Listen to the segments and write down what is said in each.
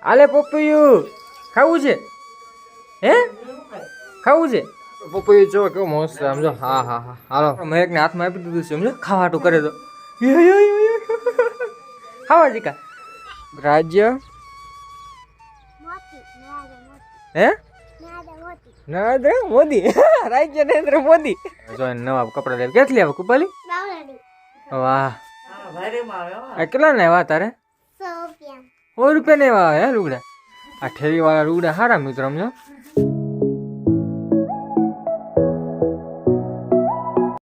આલે પપૈયું ખાવું છે હે ખાવું છે પપૈયું જો કેવું મસ્ત સમજો હા હા હા હાલો મહેકને હાથમાં આપી દીધું છે સમજો ખાવાટું કરે તો ખાવા જીકા રાજ્ય હે નરેન્દ્ર મોદી રાજ્ય નરેન્દ્ર મોદી જો નવા કપડા લે કેટલી આવે કુપાલી વાહ કેટલા ને આવ્યા તારે 100 રૂપિયા ને આવ્યા હે લુગડા આ ઠેરી વાળા લુગડા સારા મિત્રો સમજો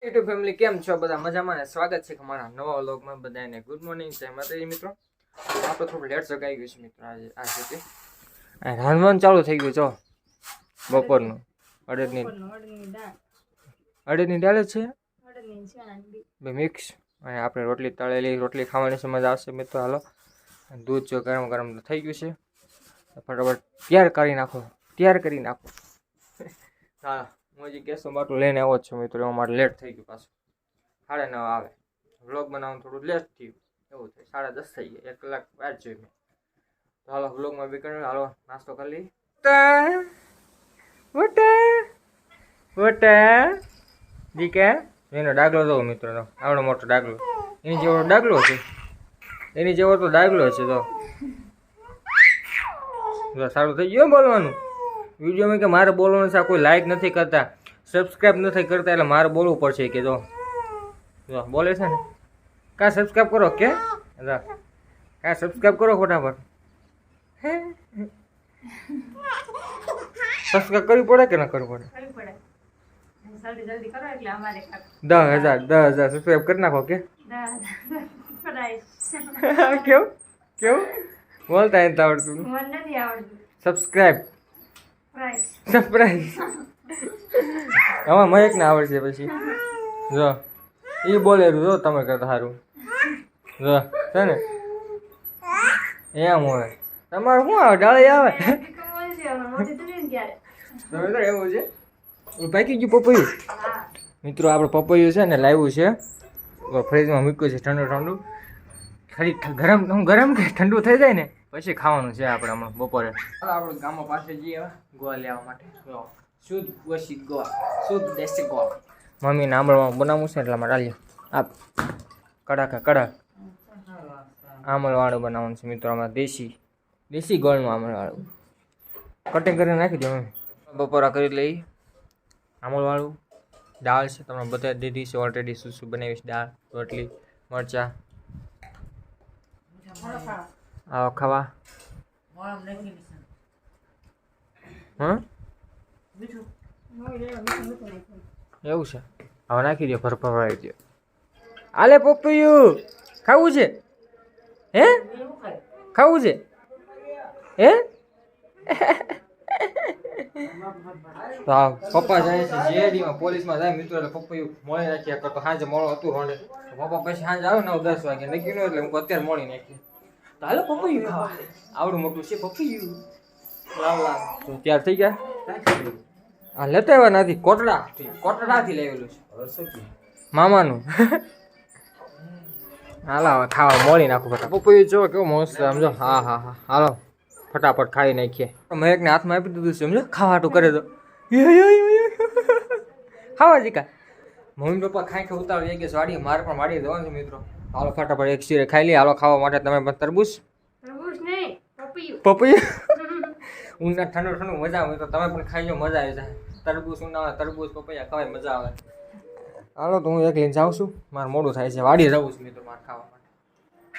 યુટ્યુબ ફેમિલી કેમ છો બધા મજામાં ને સ્વાગત છે અમારા નવા વ્લોગમાં બધાને ગુડ મોર્નિંગ જય માતાજી મિત્રો આપણે થોડું લેટ જગાઈ ગયું છે મિત્રો આજે આ છે રાંધવાનું ચાલુ થઈ ગયું છો બપોરનું અડદની દાળ છે બે મિક્સ અને આપણે રોટલી તળેલી રોટલી ખાવાની છે મજા આવશે મિત્રો હાલો દૂધ જો ગરમ ગરમ થઈ ગયું છે ફટાફટ તૈયાર કરી નાખો હા હું હજી ગેસનું બાટલું લઈને આવો જ છું મિત્રો એમાં મારે લેટ થઈ ગયું પાછું 9:30 આવે વ્લોગ બનાવવાનું થોડું લેટ થયું એવું થાય 10:30 થઈ ગયા 1 કલાક વાર જોઈ મેં તો હાલો વ્લોગમાં બી કરી હાલો નાસ્તો કરી લઈ દીકા એનો ડાગલો દો મિત્રો તો આવડો મોટો ડાગલો એની જેવો ડાગલો છે એની જેવો તો ડાગલો છે તો સારું થઈ ગયું બોલવાનું વિડીયોમાં કે મારે બોલવાનું છે કોઈ લાઈક નથી કરતા સબસ્ક્રાઈબ નથી કરતા એટલે મારે બોલવું પડશે કે જો બોલે છે ને કાં સબસ્ક્રાઈબ કરો કે કાં સબસ્ક્રાઈબ કરો ફટાફટ સબસ્ક્રાઈબ કરવી પડે કે ના કરવી પડે 10,000 સબસ્ક્રાઈબ કરી નાખો કે કેવું બોલતા નથી આવડતું સબસ્ક્રાઈબ સરપ્રાઈઝ આમાં મહેકને આવડશે પછી જો એ બોલેલું જો તમે કરતા સારું જો છે ને એમ હોય તમારું શું આવે ડાળી આવે તમે તો એવું છે પાકી ગયું પપૈયું મિત્રો આપણે પપૈયું છે ને લાવ્યું છે ફ્રીજમાં મૂક્યું છે ઠંડુ ખરી ગરમ કે ઠંડુ થઈ જાય ને પછી ખાવાનું છે આપણે હમણાં બપોરે આપણે ગામમાં પાસે જઈએ ગોવા લેવા માટે શુદ્ધ વસી ગોવા શુદ્ધ દેશી ગોવા મમ્મીને આંબળમાં બનાવવું છે એટલા માટે આલ્યો આપ કડાક આંબળવાળું બનાવવાનું છે મિત્રો આમાં દેશી ગોળનું આંબળવાળું કટિંગ કરીને નાખી દો મમ્મી બપોરા કરી લઈ આંબળવાળું દાળ છે તમને બધા દીધી છે ઓલરેડી શું બનાવીશ દાળ રોટલી મરચાં આવો ખાવા હા એવું છે હવે નાખી દો ભરભરાઈ દો આલે પપૈયું ખાવું છે હે ખાવું છે હે તો પપ્પા જાય છે જીઆઈડીમાં પોલીસમાં જાય મિત્રો એટલે પપૈયું મોડી નાખ્યા કરતો સાંજે મોડો હતું રોડે પપ્પા પછી સાંજે આવે 9-10 વાગે નક્કી ન એટલે હું અત્યારે મોડી નાખી તો હાલો પપૈયું ખાવા આવડું મોટું છે પપૈયું લાવ તો તૈયાર થઈ ગયા આ લેતા આવ્યા નથી કોટડાથી લાવેલું છે મામાનું હાલો હવે ખાવા મોડી નાખું ફટાફટ પપૈયું જો કેવું મસ્ત સમજો હા હા હા હાલો ફટાફટ ખાઈ નાખીએ મહેકને હાથમાં આપી દીધું છે સમજો ખાવાટું કરે તો ખાવા જીકા મમ્મી પપ્પા ખાઈ ઉતારી ગયા વાડીએ મારે પણ વાડીએ જવાનું છે મિત્રો હાલો ફટાફટ એક શીરે ખાઈ લઈએ હાલો ખાવા માટે તમે પણ તરબૂચ પપૈયું ઉના ઠંડુ મજા આવે તો તમે પણ ખાઈ લો મજા આવી જાય તરબૂચ ઉના તરબૂચ પપૈયા ખવાય મજા આવે હાલો તો હું એક લઈને જાઉં છું મારે મોડું થાય છે વાડીએ જવું છે મિત્રો મારે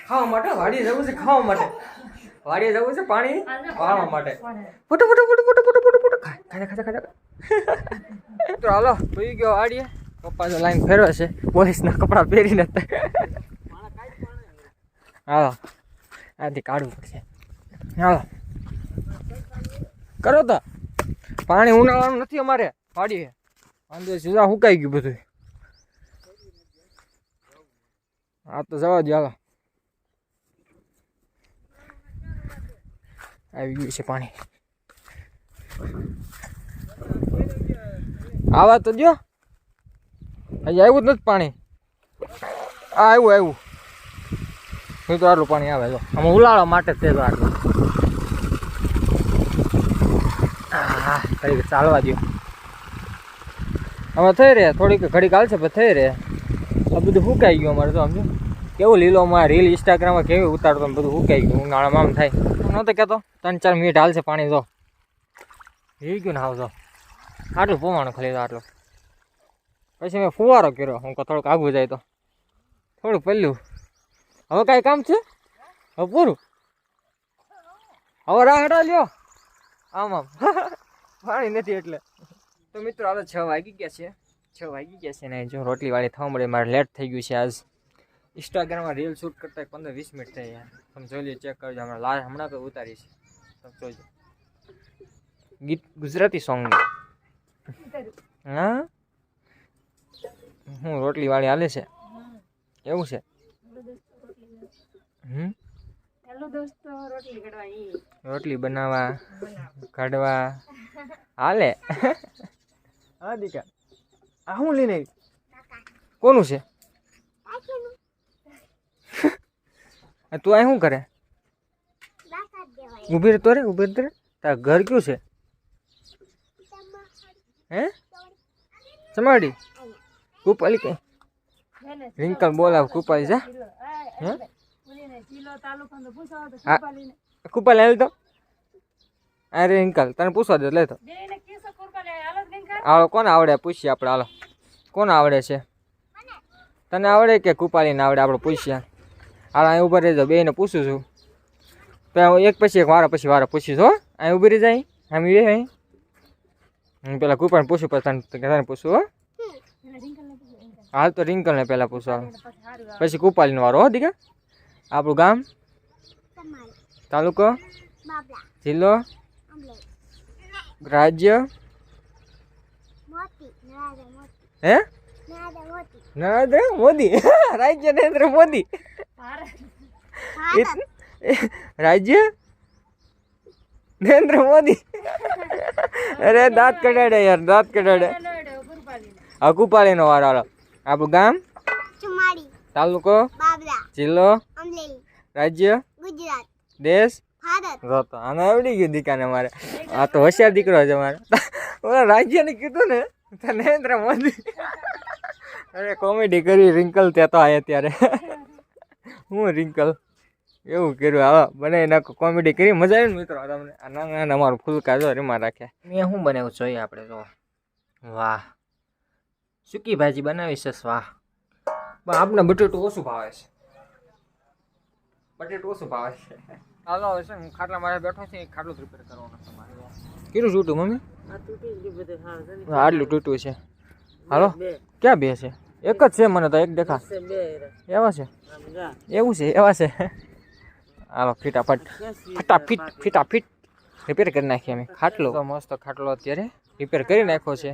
ખાવા માટે વાડીએ જવું છે ખાવા માટે વાડીએ જવું છે પાણી વાળવા માટે ફોટો ખાય તો હાલો પી ગયો વાડીએ પપ્પા તો લાઈન ફેરવે છે પોલીસના કપડાં પહેરીને હાલો આથી કાઢવું પડશે હાલો કરો તો પાણી ઉનાળાનું નથી અમારે વાડીએ વાંધો સીધા સુકાઈ ગયું બધું હા તો જવા દો હાલો આવી ગયું છે પાણી આવા તો જો હજી આવ્યું જ નથી પાણી આવ્યું તો આટલું પાણી આવે જો આમાં ઉલાળવા માટે જ તે તો આટલું ઘડીક ચાલવા દો. હવે થઈ રહે થોડીક ઘડીક હાલશે પછી થઈ રહે. આ બધું ફૂંકાઈ ગયું અમારે તો સમજો કેવું લીલોમાં રીલ ઇન્સ્ટાગ્રામમાં કેવી ઉતારતો બધું ફૂંકાઈ ગયું. ઉનાળામાં આમ થાય નહોતો કહેતો 3-4 મિનિટ હાલશે પાણી જો રહી ગયું ને હાવ જો આટલું પોવાનું ખાલી તો આટલું. પછી મેં ફુવારો કર્યો હું થોડુંક આગું જાય તો થોડુંક પહેલું. હવે કાંઈ કામ છે હવે પૂરું. હવે રાહ હટા લ્યો આમ આમ પાણી નથી એટલે. તો મિત્રો હાલો 6 વાગી ગયા છે. 6 વાગી ગયા છે ને જો રોટલી વાળી થવા મળે. મારે લેટ થઈ ગયું છે આજ. ઇન્સ્ટાગ્રામમાં રીલ શૂટ કરતા 15-20 મિનિટ થઈ યાર. તમે જોઈ લો ચેક કરજો. હમણાં તો ઉતારી છે તમે જોજો. ગીત ગુજરાતી સોંગ હા હું રોટલી વાળી હાલે છે એવું છે. રોટલી બનાવવા કાઢવા હાલે. હા દીકા આ હું લઈને આવી કોનું છે તું આ શું કરે ઉભી રહે તો રે ઉભી રહે. તાર ઘર કયું છે હે સમાડી કુપાલી કઈ રિંકલ બોલાવ કુપાલી જા હે કુપાલી હાલ તો અરે રિંકલ તને પૂછવા દે લે તો હાલો કોને આવડે પૂછીએ આપણે. હાલો કોને આવડે છે તને આવડે કે કુપાલીને આવડે આપણે પૂછીએ. હાલ અહીં ઉભા રહેજો બેને પૂછું છું. એક પછી એક વારા પછી વારા પૂછીશ હો. અહીં ઉભી રહી જાય આમ એ અહીં હું પેલા કુપાને પૂછું પછી તને પૂછું હો. હાલ તો રિંકલને પહેલાં પૂછવા પછી કુપાલીનો વારો હો દીકા. આપણું ગામ તાલુકો જિલ્લો રાજ્ય હે નરેન્દ્ર મોદી રાજ્ય નરેન્દ્ર મોદી રાજ્ય નરેન્દ્ર મોદી. અરે દાંત કઢાડે યાર દાંત કઢાડે. હા કુપાલીનો વારો હાલો. આપણું ગામ તાલુકો જિલ્લો રાજ્ય દેશ ભારત. આને આવડી ગયું દીકાને મારે. આ તો હોશિયાર દીકરો છે મારે. ઓલા રાજ્યને કીધું ને નરેન્દ્ર મોદી. અરે કોમેડી કરી રિંકલ ત્યાં તો આયા ત્યારે હું રિંકલ એવું કર્યું. આવા બને નાખો કોમેડી કરી મજા આવી ને મિત્રો. તમને આ નાના નાના અમારું ફૂલકા જો રીમાં રાખ્યા. મેં શું બનાવ્યું જોઈએ આપણે જો. વાહ સૂકી ભાજી બનાવી છે વાહ. પણ આપણે બટેટું ઓછું ભાવે છે. બટેટું ઓછું ભાવે છે. હાલો હવે છે હું ખાટલા મારે બેઠો છે ખાટલું જ રિપેર કરવાનું છે મારે. કેટલું તૂટ્યું મમ્મી આટલું તૂટ્યું છે. હાલો ક્યાં બે છે એક જ છે મને તો એક દેખા એવા છે એવું છે એવા છે. હાલો ફટાફટ રિપેર કરી નાખીએ અમે. ખાટલો તો મસ્ત ખાટલો અત્યારે રિપેર કરી નાખ્યો છે.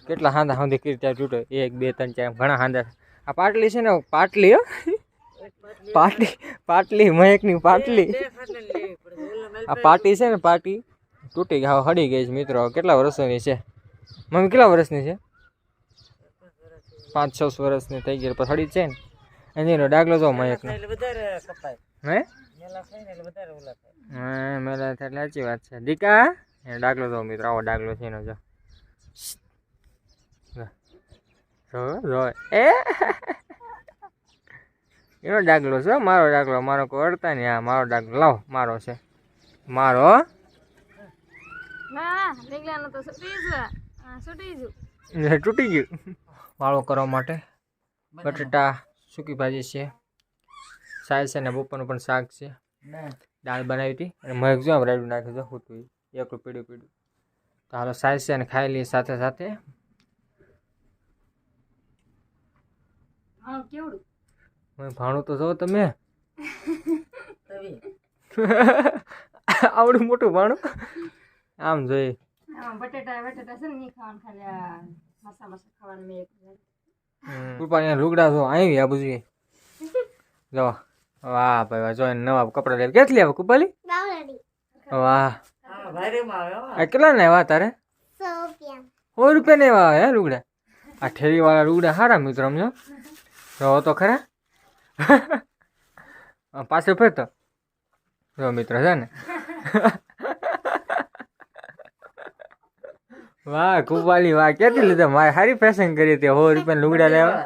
કેટલા હાંધા હાંધી કરી ત્યાં તૂટે 1 2 3 4 ઘણા હાંધા. આ પાટલી છે ને પાટલી હો પાટલી મહેકની પાટલી. આ પાટી છે ને પાટી તૂટી ગઈ હડી ગઈ છે મિત્રો. કેટલા વર્ષોની છે મમ્મી કેટલા વર્ષની છે 5-6 વર્ષની થઈ ગઈ પણ હડી છે ને એનો ડાગલો જો મહેકનો હે હા મેલા એટલે સાચી વાત છે દીકા. એનો ડાગલો જો મિત્રો આવો ડાગલો છે એનો જો એનો ડાગલો છે મારો ડાગલો. મારો કોઈ અડતા નહીં. હા મારો ડાગલો લાવો મારો છે મારો. તૂટી ગયું. વાળો કરવા માટે બટેટા સૂકી ભાજી છે સાય છે ને બપોરનું પણ શાક છે. દાળ બનાવી હતી અને મગ જો રેડું નાખ્યું છે હોતું એકલું પીડ્યું. તો હાલો સાય છે અને ખાઈ લઈએ સાથે સાથે. ભાણું તો જો તમે આવડું મોટું ભાણું આમ જોઈ. કૃપાલી લુગડા જો આવી આ બધું જો. વાહ ભાઈ વાહ જો નવા કપડા લે ક્યાંથી લેવા કૃપાલી વાહ કેટલા ને એવા તારે 100 રૂપિયા ને એવા હે લુગડા. આ ઠેરી વાળા લુગડા સારા મિત્રો સમજો જો તો ખરા. પાછળ ફેરતો જો મિત્ર છે ને વાહ કુપાલી વાહ ક્યાંથી લીધા મારે સારી ફેશન કરી હતી 100 રૂપિયા લુગડા લેવા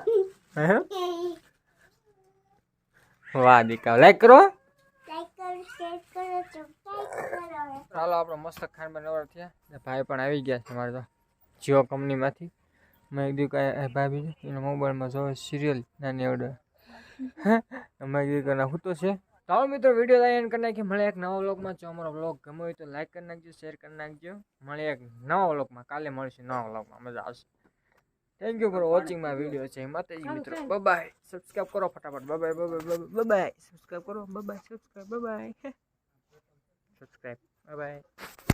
વાહ દીકા લાઈક કરો ચાલો આપણે મસ્ત ખાન બનાવવા થયા ભાઈ પણ આવી ગયા છે મારે તો જીઓ કંપનીમાંથી મેં કીધું કે ભાભી એના મોબાઈલમાં જોવે સિરિયલ નાની ઓર્ડર મેં કીધું કે હું તો છે ચાલો મિત્રો વિડીયો લાઈન કરી નાખીએ મળે એક નવા વ્લોગમાં જો અમારો વ્લોગ ગમ્યો હોય તો લાઈક કરી નાખજો શેર કરી નાખજો મળે એક નવા વ્લોગમાં કાલે મળશે નવા વ્લોગમાં મજા આવશે thank you for watching my video છે માતાજી મિત્રો બાય સબસ્ક્રાઇબ કરો ફટાફટ બાય સબસ્ક્રાઇબ કરો by subscribe by subscribe by